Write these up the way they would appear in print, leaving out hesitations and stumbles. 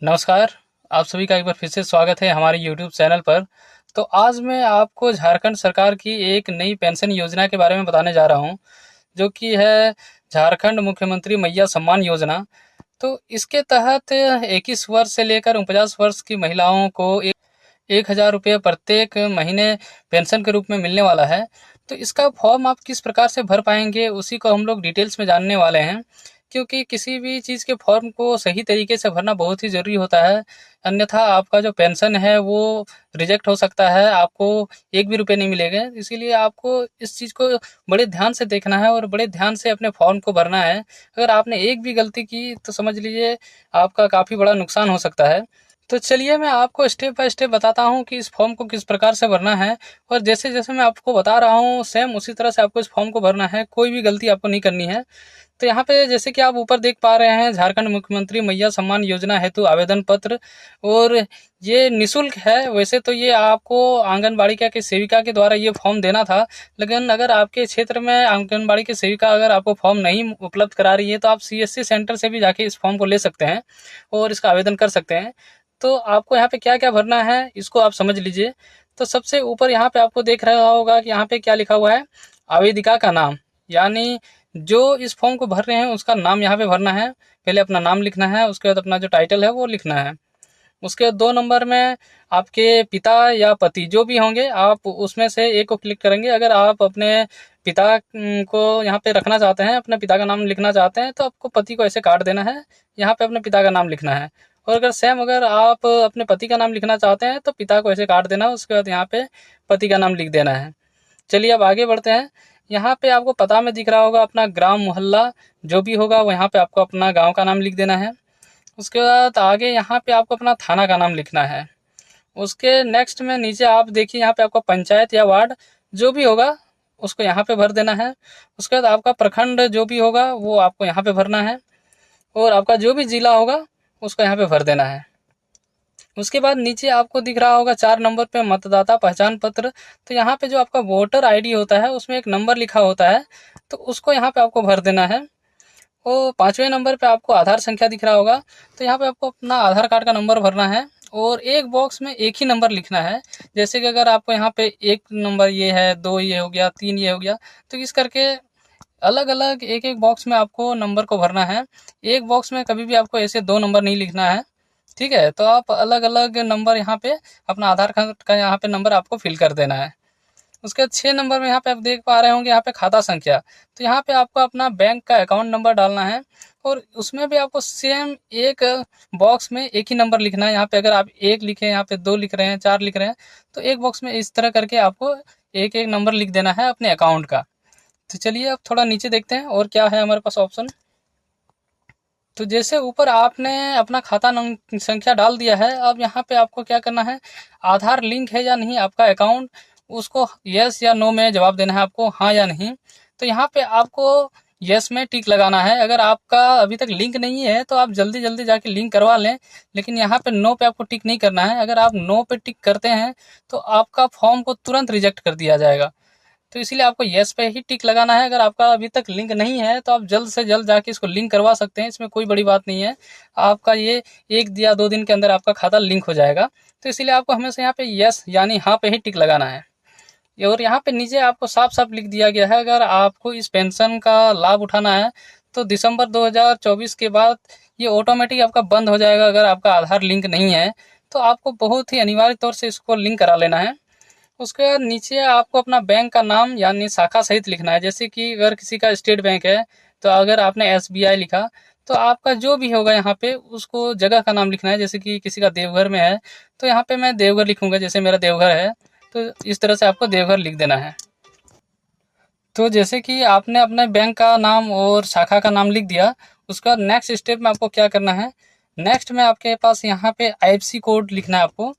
नमस्कार। आप सभी का एक बार फिर से स्वागत है हमारे यूट्यूब चैनल पर। तो आज मैं आपको झारखंड सरकार की एक नई पेंशन योजना के बारे में बताने जा रहा हूँ, जो कि है झारखंड मुख्यमंत्री मैया सम्मान योजना। तो इसके तहत 21 वर्ष से लेकर 49 वर्ष की महिलाओं को 1,000 रुपये प्रत्येक महीने पेंशन के रूप में मिलने वाला है। तो इसका फॉर्म आप किस प्रकार से भर पाएंगे, उसी को हम लोग डिटेल्स में जानने वाले हैं, क्योंकि किसी भी चीज़ के फॉर्म को सही तरीके से भरना बहुत ही ज़रूरी होता है। अन्यथा आपका जो पेंशन है वो रिजेक्ट हो सकता है, आपको एक भी रुपये नहीं मिलेंगे। इसीलिए आपको इस चीज़ को बड़े ध्यान से देखना है और बड़े ध्यान से अपने फॉर्म को भरना है। अगर आपने एक भी गलती की तो समझ लीजिए आपका काफ़ी बड़ा नुकसान हो सकता है। तो चलिए मैं आपको स्टेप बाय स्टेप बताता हूँ कि इस फॉर्म को किस प्रकार से भरना है, और जैसे जैसे मैं आपको बता रहा हूँ सेम उसी तरह से आपको इस फॉर्म को भरना है, कोई भी गलती आपको नहीं करनी है। तो यहाँ पे जैसे कि आप ऊपर देख पा रहे हैं, झारखंड मुख्यमंत्री मैया सम्मान योजना हेतु आवेदन पत्र, और ये निःशुल्क है। वैसे तो ये आपको आंगनबाड़ी के सेविका के द्वारा ये फॉर्म देना था, लेकिन अगर आपके क्षेत्र में आंगनबाड़ी की सेविका अगर आपको फॉर्म नहीं उपलब्ध करा रही है तो आप CSC सेंटर से भी जाके इस फॉर्म को ले सकते हैं और इसका आवेदन कर सकते हैं। तो आपको यहाँ पे क्या क्या भरना है इसको आप समझ लीजिए। तो सबसे ऊपर यहाँ पे आपको देख रहा होगा कि यहाँ पे क्या लिखा हुआ है, आवेदिका का नाम, यानी जो इस फॉर्म को भर रहे हैं उसका नाम यहाँ पे भरना है। पहले अपना नाम लिखना है, उसके बाद अपना जो टाइटल है वो लिखना है। उसके बाद 2 नंबर में आपके पिता या पति जो भी होंगे आप उसमें से एक को क्लिक करेंगे। अगर आप अपने पिता को यहाँ पे रखना चाहते हैं, अपने पिता का नाम लिखना चाहते हैं, तो आपको पति को ऐसे काट देना है, यहाँ पे अपने पिता का नाम लिखना है। और अगर आप अपने पति का नाम लिखना चाहते हैं तो पिता को ऐसे काट देना, उसके बाद यहाँ पे पति का नाम लिख देना है। चलिए अब आगे बढ़ते हैं। यहाँ पे आपको पता में दिख रहा होगा अपना ग्राम मोहल्ला जो भी होगा वो यहाँ पे आपको अपना गांव का नाम लिख देना है। उसके बाद आगे यहाँ पे आपको अपना थाना का नाम लिखना है। उसके नेक्स्ट में नीचे आप देखिए यहाँ पे आपको पंचायत या वार्ड जो भी होगा उसको यहाँ पे भर देना है। उसके बाद आपका प्रखंड जो भी होगा वो आपको यहाँ पे भरना है, और आपका जो भी जिला होगा उसको यहाँ पे भर देना है। उसके बाद नीचे आपको दिख रहा होगा 4 नंबर पे मतदाता पहचान पत्र। तो यहाँ पे जो आपका वोटर ID होता है उसमें एक नंबर लिखा होता है, तो उसको यहाँ पे आपको भर देना है। और 5वें नंबर पे आपको आधार संख्या दिख रहा होगा, तो यहाँ पे आपको अपना आधार कार्ड का नंबर भरना है, और एक बॉक्स में एक ही नंबर लिखना है। जैसे कि अगर आपको यहाँ पे 1 नंबर ये है, 2 ये हो गया, 3 ये हो गया, तो इस करके अलग अलग एक एक बॉक्स में आपको नंबर को भरना है। एक बॉक्स में कभी भी आपको ऐसे 2 नंबर नहीं लिखना है, ठीक है। तो आप अलग अलग नंबर यहाँ पे अपना आधार कार्ड का यहाँ पे नंबर आपको फिल कर देना है। उसके बाद 6 नंबर में यहाँ पे आप देख पा रहे होंगे यहाँ पे खाता संख्या। तो यहाँ पे आपको अपना बैंक का अकाउंट नंबर डालना है, और उसमें भी आपको सेम एक बॉक्स में एक ही नंबर लिखना है। यहाँ पे अगर आप 1 लिखे, यहाँ पे 2 लिख रहे हैं, 4 लिख रहे हैं, तो एक बॉक्स में इस तरह करके आपको एक एक नंबर लिख देना है अपने अकाउंट का। तो चलिए अब थोड़ा नीचे देखते हैं और क्या है हमारे पास ऑप्शन। तो जैसे ऊपर आपने अपना खाता संख्या डाल दिया है, अब यहाँ पे आपको क्या करना है, आधार लिंक है या नहीं आपका अकाउंट, उसको यस या नो में जवाब देना है आपको, हाँ या नहीं। तो यहाँ पे आपको यस में टिक लगाना है। अगर आपका अभी तक लिंक नहीं है तो आप जल्दी जल्दी जाके लिंक करवा लें, लेकिन यहाँ पे नो पे आपको टिक नहीं करना है। अगर आप नो पे टिक करते हैं तो आपका फॉर्म को तुरंत रिजेक्ट कर दिया जाएगा। तो इसीलिए आपको येस पे ही टिक लगाना है। अगर आपका अभी तक लिंक नहीं है तो आप जल्द से जल्द जाके इसको लिंक करवा सकते हैं, इसमें कोई बड़ी बात नहीं है। आपका ये 1 या 2 दिन के अंदर आपका खाता लिंक हो जाएगा। तो इसीलिए आपको हमेशा यहाँ पे येस यानी हाँ पे ही टिक लगाना है। और यहाँ पे नीचे आपको साफ साफ लिख दिया गया है, अगर आपको इस पेंशन का लाभ उठाना है तो दिसंबर 2024 के बाद ये ऑटोमेटिक आपका बंद हो जाएगा। अगर आपका आधार लिंक नहीं है तो आपको बहुत ही अनिवार्य तौर से इसको लिंक करा लेना है। उसके बाद नीचे आपको अपना बैंक का नाम यानी शाखा सहित लिखना है। जैसे कि अगर किसी का स्टेट बैंक है तो अगर आपने SBI लिखा तो आपका जो भी होगा यहाँ पे उसको जगह का नाम लिखना है। जैसे कि किसी का देवघर में है तो यहाँ पे मैं देवघर लिखूंगा, जैसे मेरा देवघर है, तो इस तरह से आपको देवघर लिख देना है। तो जैसे कि आपने अपने बैंक का नाम और शाखा का नाम लिख दिया, उसका नेक्स्ट स्टेप में आपको क्या करना है, नेक्स्ट में आपके पास यहाँ पे IFSC कोड लिखना है आपको।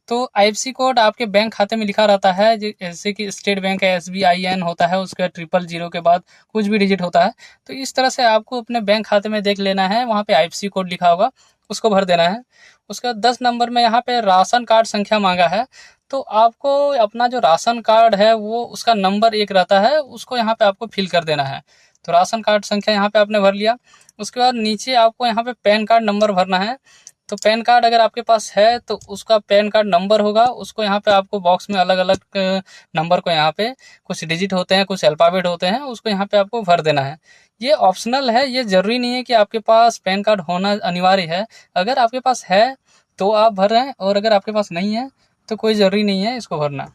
तो IFSC कोड आपके बैंक खाते में लिखा रहता है, जैसे कि स्टेट बैंक है SBIN होता है, उसके 000 के बाद कुछ भी डिजिट होता है। तो इस तरह से आपको अपने बैंक खाते में देख लेना है, वहाँ पे IFSC कोड लिखा होगा, उसको भर देना है। उसके बाद 10 नंबर में यहाँ पे राशन कार्ड संख्या मांगा है, तो आपको अपना जो राशन कार्ड है वो उसका नंबर 1 रहता है, उसको यहाँ पे आपको फिल कर देना है। तो राशन कार्ड संख्या यहाँ पे आपने भर लिया। उसके बाद नीचे आपको यहाँ पे पैन कार्ड नंबर भरना है। तो पैन कार्ड अगर आपके पास है तो उसका पैन कार्ड नंबर होगा, उसको यहाँ पे आपको बॉक्स में अलग अलग नंबर को यहाँ पे कुछ डिजिट होते हैं, कुछ अल्फ़ाबेट होते हैं, उसको यहाँ पे आपको भर देना है। ये ऑप्शनल है, ये ज़रूरी नहीं है कि आपके पास पैन कार्ड होना अनिवार्य है। अगर आपके पास है तो आप भर रहे हैं, और अगर आपके पास नहीं है तो कोई ज़रूरी नहीं है इसको भरना।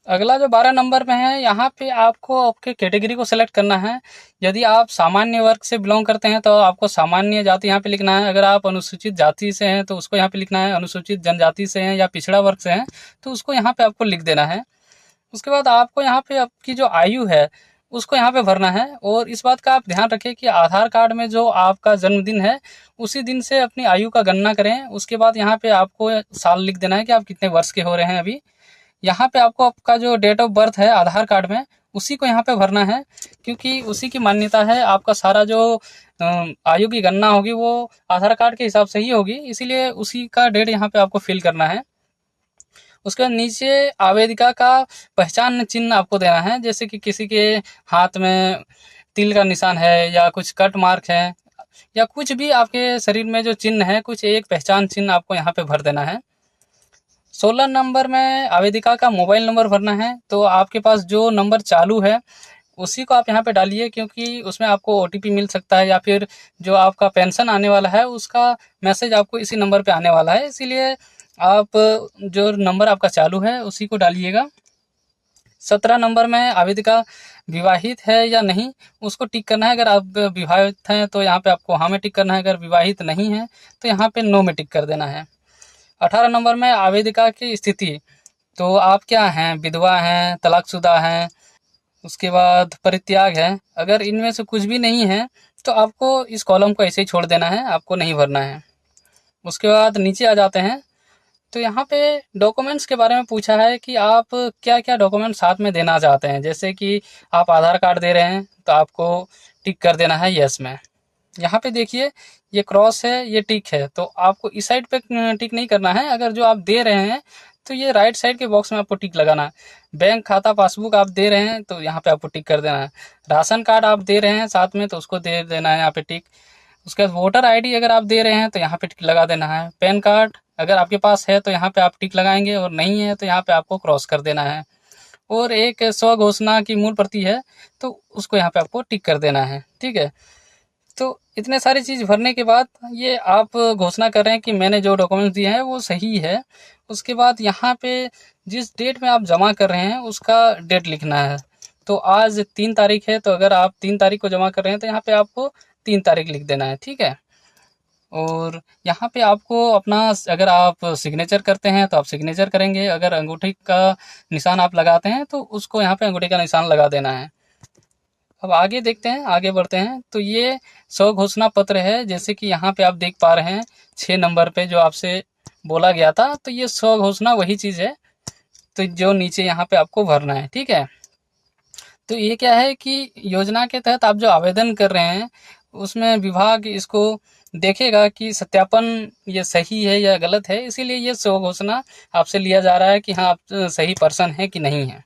अगला जो 12 नंबर में है, यहाँ पे आपको आपके कैटेगरी को सिलेक्ट करना है। यदि आप सामान्य वर्ग से बिलोंग करते हैं तो आपको सामान्य जाति यहाँ पे लिखना है। अगर आप अनुसूचित जाति से हैं तो उसको यहाँ पे लिखना है। अनुसूचित जनजाति से हैं या पिछड़ा वर्ग से हैं तो उसको यहाँ पे आपको लिख देना है। उसके बाद आपको यहाँ पे आपकी जो आयु है उसको यहाँ पे भरना है। और इस बात का आप ध्यान रखें कि आधार कार्ड में जो आपका जन्मदिन है उसी दिन से अपनी आयु का गणना करें। उसके बाद यहाँ पे आपको साल लिख देना है कि आप कितने वर्ष के हो रहे हैं अभी। यहाँ पे आपको आपका जो डेट ऑफ बर्थ है आधार कार्ड में उसी को यहाँ पे भरना है, क्योंकि उसी की मान्यता है। आपका सारा जो आयु की गणना होगी वो आधार कार्ड के हिसाब से ही होगी, इसीलिए उसी का डेट यहाँ पे आपको फिल करना है। उसके बाद नीचे आवेदिका का पहचान चिन्ह आपको देना है, जैसे कि किसी के हाथ में तिल का निशान है या कुछ कट मार्क है या कुछ भी आपके शरीर में जो चिन्ह है, कुछ एक पहचान चिन्ह आपको यहाँ पे भर देना है। 16 नंबर में आवेदिका का मोबाइल नंबर भरना है। तो आपके पास जो नंबर चालू है उसी को आप यहाँ पे डालिए, क्योंकि उसमें आपको OTP मिल सकता है या फिर जो आपका पेंशन आने वाला है उसका मैसेज आपको इसी नंबर पे आने वाला है। इसीलिए आप जो नंबर आपका चालू है उसी को डालिएगा। 17 नंबर में आवेदिका विवाहित है या नहीं उसको टिक करना है। अगर आप विवाहित हैं तो यहाँ पे आपको हाँ में टिक करना है, अगर विवाहित नहीं है तो यहाँ पे नो में टिक कर देना है। 18 नंबर में आवेदिका की स्थिति, तो आप क्या हैं, विधवा हैं, तलाकशुदा हैं, उसके बाद परित्याग है। अगर इनमें से कुछ भी नहीं है तो आपको इस कॉलम को ऐसे ही छोड़ देना है, आपको नहीं भरना है। उसके बाद नीचे आ जाते हैं तो यहाँ पे डॉक्यूमेंट्स के बारे में पूछा है कि आप क्या क्या डॉक्यूमेंट साथ में देना चाहते हैं। जैसे कि आप आधार कार्ड दे रहे हैं तो आपको टिक कर देना है यस में। यहाँ पे देखिए ये क्रॉस है, ये टिक है, तो आपको इस साइड पे टिक नहीं करना है। अगर जो आप दे रहे हैं तो ये राइट साइड के बॉक्स में आपको टिक लगाना है। बैंक खाता पासबुक आप दे रहे हैं तो यहाँ पे आपको टिक कर देना है। राशन कार्ड आप दे रहे हैं साथ में तो उसको दे देना है यहाँ पे टिक। उसके बाद वोटर ID अगर आप दे रहे हैं तो यहाँ पे टिक लगा देना है। पैन कार्ड अगर आपके पास है तो यहाँ पे आप टिक लगाएंगे, और नहीं है तो यहाँ पे आपको क्रॉस कर देना है। और एक स्व घोषणा की मूल प्रति है तो उसको यहाँ पे आपको टिक कर देना है। ठीक है, तो इतने सारी चीज़ भरने के बाद ये आप घोषणा कर रहे हैं कि मैंने जो डॉक्यूमेंट्स दिए हैं वो सही है। उसके बाद यहाँ पे जिस डेट में आप जमा कर रहे हैं उसका डेट लिखना है। तो आज 3 तारीख है, तो अगर आप 3 तारीख को जमा कर रहे हैं तो यहाँ पे आपको 3 तारीख लिख देना है। ठीक है, और यहाँ पे आपको अपना, अगर आप सिग्नेचर करते हैं तो आप सिग्नेचर करेंगे, अगर अंगूठी का निशान आप लगाते हैं तो उसको यहाँ पे अंगूठी का निशान लगा देना है। अब आगे देखते हैं, आगे बढ़ते हैं। तो ये स्व घोषणा पत्र है, जैसे कि यहाँ पे आप देख पा रहे हैं 6 नंबर पे जो आपसे बोला गया था, तो ये स्व घोषणा वही चीज़ है तो जो नीचे यहाँ पे आपको भरना है। ठीक है, तो ये क्या है कि योजना के तहत आप जो आवेदन कर रहे हैं उसमें विभाग इसको देखेगा कि सत्यापन ये सही है या गलत है, इसीलिए ये स्व घोषणा आपसे लिया जा रहा है कि हाँ आप सही पर्सन है कि नहीं है।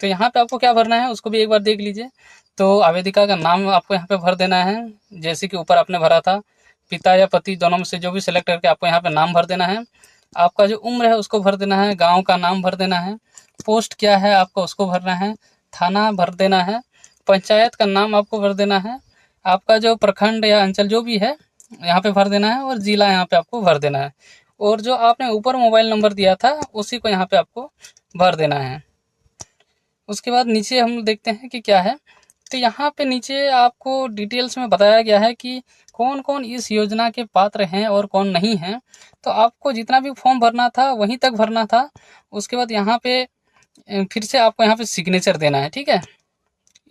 तो यहाँ पे आपको क्या भरना है उसको भी एक बार देख लीजिए। तो आवेदिका का नाम आपको यहाँ पे भर देना है, जैसे कि ऊपर आपने भरा था। पिता या पति दोनों में से जो भी सिलेक्ट करके आपको यहाँ पे नाम भर देना है। आपका जो उम्र है उसको भर देना है, गांव का नाम भर देना है, पोस्ट क्या है आपको उसको भरना है, थाना भर देना है, पंचायत का नाम आपको भर देना है, आपका जो प्रखंड या अंचल जो भी है यहाँ पे भर देना है, और जिला यहाँ पे आपको भर देना है। और जो आपने ऊपर मोबाइल नंबर दिया था उसी को यहाँ पे आपको भर देना है। उसके बाद नीचे हम देखते हैं कि क्या है। तो यहाँ पे नीचे आपको डिटेल्स में बताया गया है कि कौन कौन इस योजना के पात्र हैं और कौन नहीं हैं। तो आपको जितना भी फॉर्म भरना था वहीं तक भरना था। उसके बाद यहाँ पे फिर से आपको यहाँ पे सिग्नेचर देना है। ठीक है,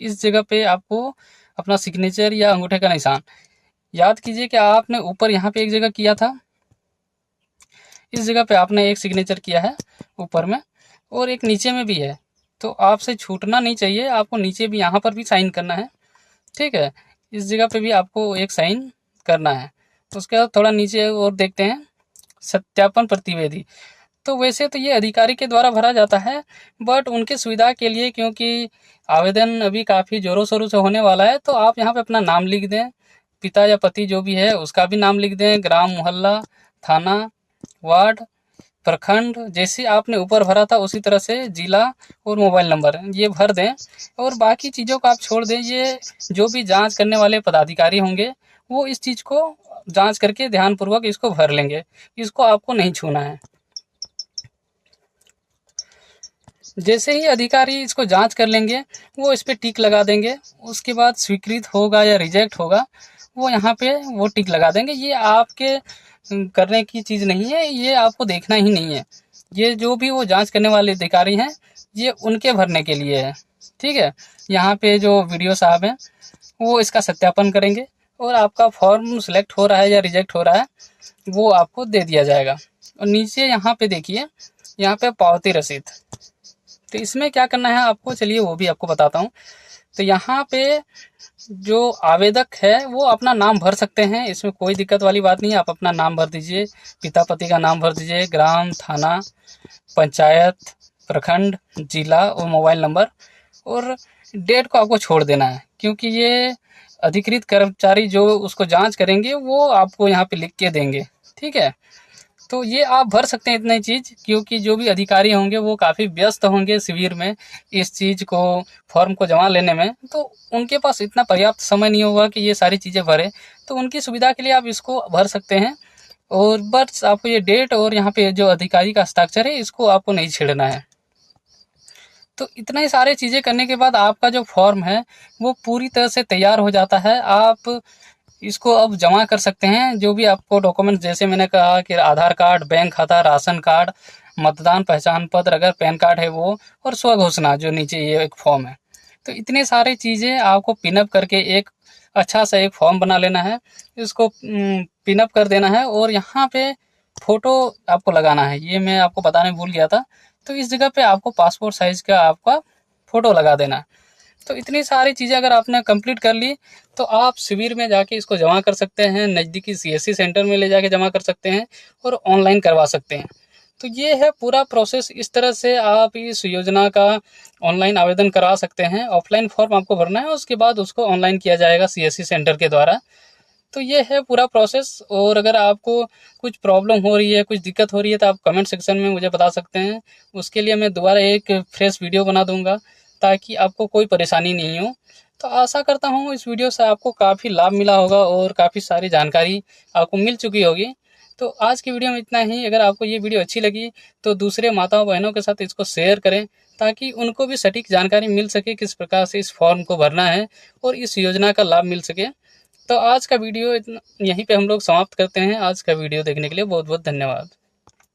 इस जगह पे आपको अपना सिग्नेचर या अंगूठे का निशान, याद कीजिए कि आपने ऊपर यहाँ पे एक जगह किया था, इस जगह पे आपने एक सिग्नेचर किया है ऊपर में, और एक नीचे में भी है। तो आपसे छूटना नहीं चाहिए, आपको नीचे भी यहाँ पर भी साइन करना है। ठीक है, इस जगह पे भी आपको एक साइन करना है। उसके बाद थोड़ा नीचे और देखते हैं, सत्यापन प्रतिवेदी। तो वैसे तो ये अधिकारी के द्वारा भरा जाता है, बट उनके सुविधा के लिए, क्योंकि आवेदन अभी काफ़ी ज़ोरों शोरों से होने वाला है, तो आप यहाँ पे अपना नाम लिख दें, पिता या पति जो भी है उसका भी नाम लिख दें, ग्राम, मोहल्ला, थाना, वार्ड, प्रखंड जैसे आपने ऊपर भरा था उसी तरह से जिला और मोबाइल नंबर ये भर दें। और बाकी चीज़ों को आप छोड़ दें। ये जो भी जांच करने वाले पदाधिकारी होंगे वो इस चीज़ को जांच करके ध्यानपूर्वक इसको भर लेंगे। इसको आपको नहीं छूना है। जैसे ही अधिकारी इसको जांच कर लेंगे वो इस पर टिक लगा देंगे। उसके बाद स्वीकृत होगा या रिजेक्ट होगा वो यहाँ पे वो टिक लगा देंगे। ये आपके करने की चीज़ नहीं है, ये आपको देखना ही नहीं है। ये जो भी वो जांच करने वाले अधिकारी हैं ये उनके भरने के लिए है। ठीक है, यहाँ पे जो वीडियो साहब हैं वो इसका सत्यापन करेंगे और आपका फॉर्म सिलेक्ट हो रहा है या रिजेक्ट हो रहा है वो आपको दे दिया जाएगा। और नीचे यहाँ पे देखिए, यहाँ पे पावती रसीद। तो इसमें क्या करना है आपको, चलिए वो भी आपको बताता हूँ। तो यहाँ पे जो आवेदक है वो अपना नाम भर सकते हैं, इसमें कोई दिक्कत वाली बात नहीं है। आप अपना नाम भर दीजिए, पिता पति का नाम भर दीजिए, ग्राम, थाना, पंचायत, प्रखंड, जिला और मोबाइल नंबर। और डेट को आपको छोड़ देना है क्योंकि ये अधिकृत कर्मचारी जो उसको जांच करेंगे वो आपको यहाँ पे लिख के देंगे। ठीक है, तो ये आप भर सकते हैं इतना ही चीज़, क्योंकि जो भी अधिकारी होंगे वो काफ़ी व्यस्त होंगे शिविर में इस चीज़ को फॉर्म को जमा लेने में, तो उनके पास इतना पर्याप्त समय नहीं होगा कि ये सारी चीज़ें भरें। तो उनकी सुविधा के लिए आप इसको भर सकते हैं। और बस आपको ये डेट और यहाँ पे जो अधिकारी का हस्ताक्षर है इसको आपको नहीं छेड़ना है। तो इतना ही सारे चीज़ें करने के बाद आपका जो फॉर्म है वो पूरी तरह से तैयार हो जाता है। आप इसको अब जमा कर सकते हैं। जो भी आपको डॉक्यूमेंट, जैसे मैंने कहा कि आधार कार्ड, बैंक खाता, राशन कार्ड, मतदान पहचान पत्र अगर पैन कार्ड है वो, और स्वघोषणा जो नीचे ये एक फॉर्म है। तो इतने सारे चीज़ें आपको पिनअप करके एक अच्छा सा एक फॉर्म बना लेना है। इसको पिनअप कर देना है और यहाँ पे फ़ोटो आपको लगाना है। ये मैं आपको बताने भूल गया था। तो इस जगह पे आपको पासपोर्ट साइज़ का आपका फ़ोटो लगा देना है। तो इतनी सारी चीज़ें अगर आपने कंप्लीट कर ली तो आप शिविर में जाके इसको जमा कर सकते हैं, नज़दीकी सीएससी सेंटर में ले जाके जमा कर सकते हैं और ऑनलाइन करवा सकते हैं। तो ये है पूरा प्रोसेस। इस तरह से आप इस योजना का ऑनलाइन आवेदन करा सकते हैं। ऑफलाइन फॉर्म आपको भरना है, उसके बाद उसको ऑनलाइन किया जाएगा सीएससी सेंटर के द्वारा। तो ये है पूरा प्रोसेस। और अगर आपको कुछ प्रॉब्लम हो रही है, कुछ दिक्कत हो रही है तो आप कमेंट सेक्शन में मुझे बता सकते हैं। उसके लिए मैं दोबारा एक फ्रेश वीडियो बना दूंगा ताकि आपको कोई परेशानी नहीं हो। तो आशा करता हूँ इस वीडियो से आपको काफ़ी लाभ मिला होगा और काफ़ी सारी जानकारी आपको मिल चुकी होगी। तो आज की वीडियो में इतना ही। अगर आपको ये वीडियो अच्छी लगी तो दूसरे माताओं बहनों के साथ इसको शेयर करें ताकि उनको भी सटीक जानकारी मिल सके किस प्रकार से इस फॉर्म को भरना है और इस योजना का लाभ मिल सके। तो आज का वीडियो यहीं पे हम लोग समाप्त करते हैं। आज का वीडियो देखने के लिए बहुत बहुत धन्यवाद।